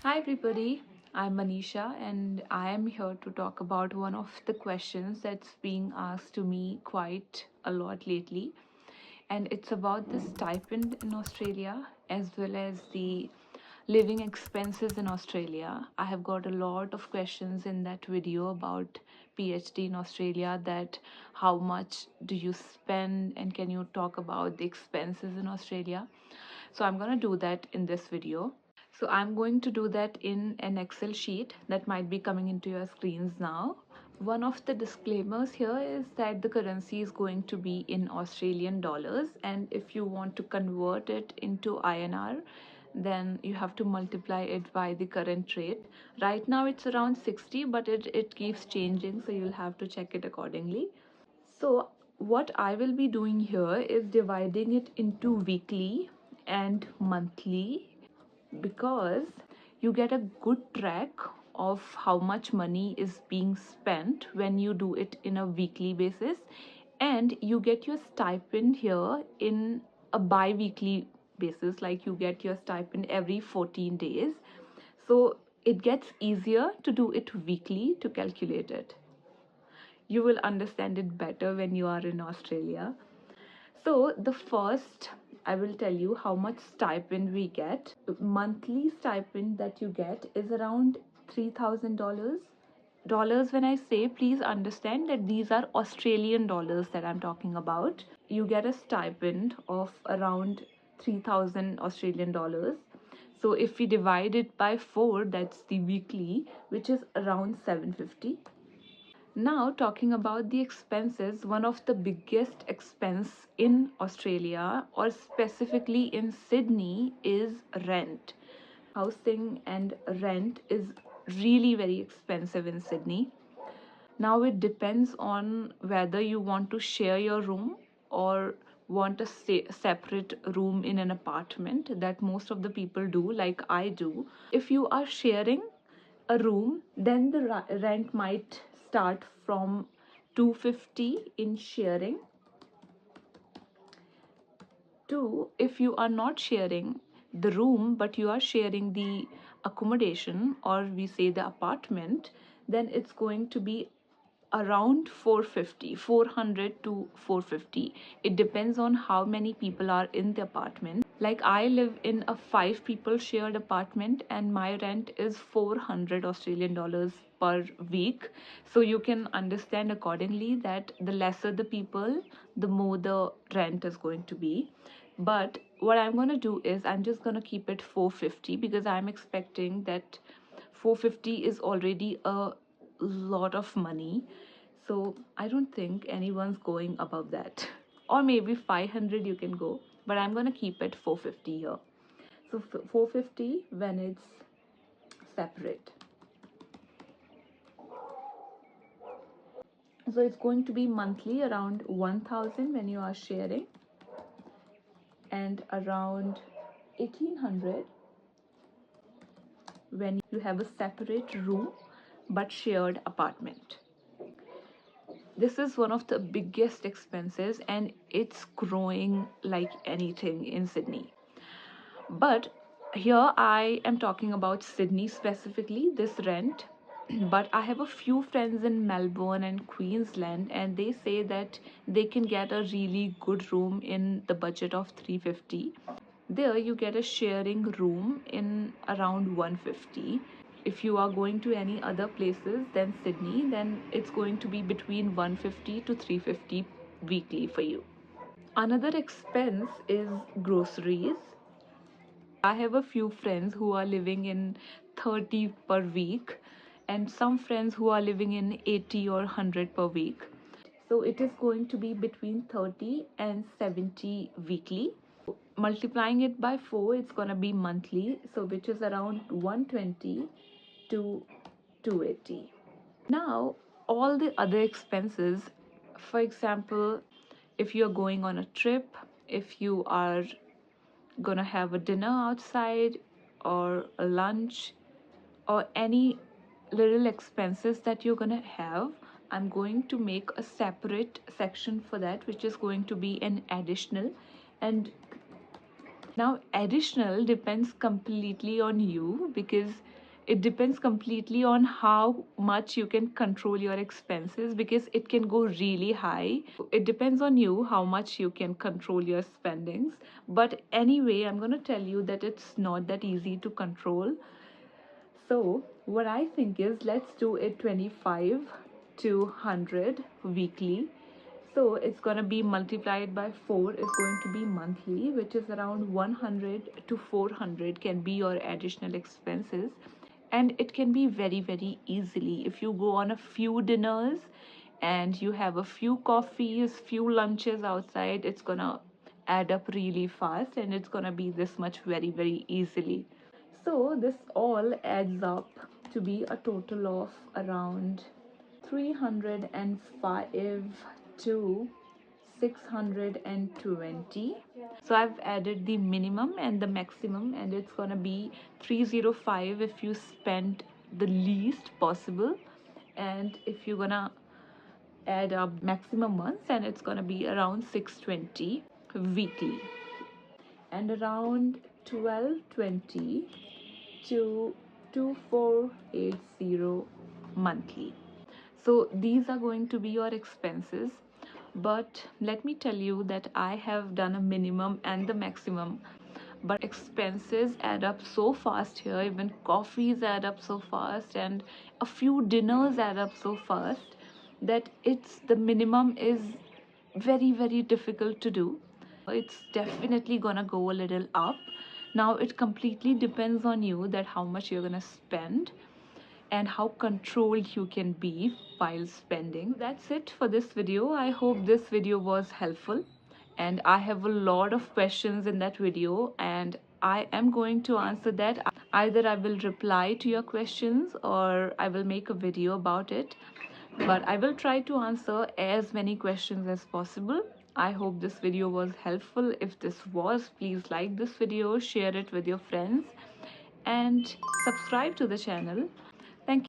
Hi everybody, I'm Manisha and I am here to talk about one of the questions that's being asked to me quite a lot lately, and it's about the stipend in Australia as well as the living expenses in Australia. I have got a lot of questions in that video about PhD in Australia, that how much do you spend and can you talk about the expenses in Australia. So I'm going to do that in this video. So I'm going to do that in an Excel sheet that might be coming into your screens now. One of the disclaimers here is that the currency is going to be in Australian dollars, and if you want to convert it into INR, then you have to multiply it by the current rate. Right now it's around 60, but it keeps changing, so you'll have to check it accordingly. So what I will be doing here is dividing it into weekly and monthly, because you get a good track of how much money is being spent when you do it in a weekly basis, and you get your stipend here in a bi-weekly basis, like you get your stipend every 14 days. So it gets easier to do it weekly to calculate it. You will understand it better when you are in Australia. So the first, I will tell you how much stipend we get. Monthly stipend that you get is around $3,000. Dollars, when I say, please understand that these are Australian dollars that I'm talking about. You get a stipend of around 3,000 Australian dollars. So if we divide it by 4, that's the weekly, which is around 750. Now, talking about the expenses, one of the biggest expense in Australia, or specifically in Sydney, is rent. Housing and rent is really very expensive in Sydney. Now, it depends on whether you want to share your room or want a separate room in an apartment, that most of the people do, like I do. If you are sharing a room, then the rent might start from 250 in sharing to, if you are not sharing the room but you are sharing the accommodation, or we say the apartment, then it's going to be around 400 to 450. It depends on how many people are in the apartment. Like I live in a 5 people shared apartment and my rent is 400 Australian dollars per week. So you can understand accordingly that the lesser the people, the more the rent is going to be. But what I'm going to do is I'm just going to keep it 450, because I'm expecting that 450 is already a lot of money. So I don't think anyone's going above that. Or maybe 500 you can go, but I'm going to keep it 450 here. So 450 when it's separate. So it's going to be monthly around 1000 when you are sharing, and around 1800 when you have a separate room but shared apartment. This is one of the biggest expenses and it's growing like anything in Sydney. But here I am talking about Sydney specifically, this rent. But I have a few friends in Melbourne and Queensland, and they say that they can get a really good room in the budget of 350. There you get a sharing room in around 150. If you are going to any other places than Sydney, then it's going to be between 150 to 350 weekly for you. Another expense is groceries. I have a few friends who are living in 30 per week, and some friends who are living in 80 or 100 per week. So it is going to be between 30 and 70 weekly. Multiplying it by 4, it's going to be monthly, so which is around 120 to 280. Now, all the other expenses, for example, if you're going on a trip, if you are gonna have a dinner outside or a lunch or any little expenses that you're gonna have, I'm going to make a separate section for that, which is going to be an additional. And now additional depends completely on you, because It depends completely on how much you can control your expenses, because it can go really high. It depends on you how much you can control your spendings. But anyway, I'm going to tell you that it's not that easy to control. So, what I think is, let's do it 25 to 100 weekly. So, it's going to be multiplied by 4 is going to be monthly, which is around 100 to 400 can be your additional expenses. And it can be very, very easily. If you go on a few dinners and you have a few coffees, few lunches outside, it's going to add up really fast, and it's going to be this much very, very easily. So this all adds up to be a total of around 305 to 620. So I've added the minimum and the maximum, and it's gonna be 305 if you spend the least possible, and if you're gonna add up maximum months, and it's gonna be around 620 weekly, and around 1220 to 2480 monthly. So these are going to be your expenses. But let me tell you that I have done a minimum and the maximum. But expenses add up so fast here, even coffees add up so fast, and a few dinners add up so fast, that it's the minimum is very, very difficult to do. It's definitely gonna go a little up. Now it completely depends on you that how much you're gonna spend and how controlled you can be while spending. That's it for this video. I hope this video was helpful, and I have a lot of questions in that video, and I am going to answer that. Either I will reply to your questions or I will make a video about it, but I will try to answer as many questions as possible. I hope this video was helpful. If this was, please like this video, share it with your friends, and subscribe to the channel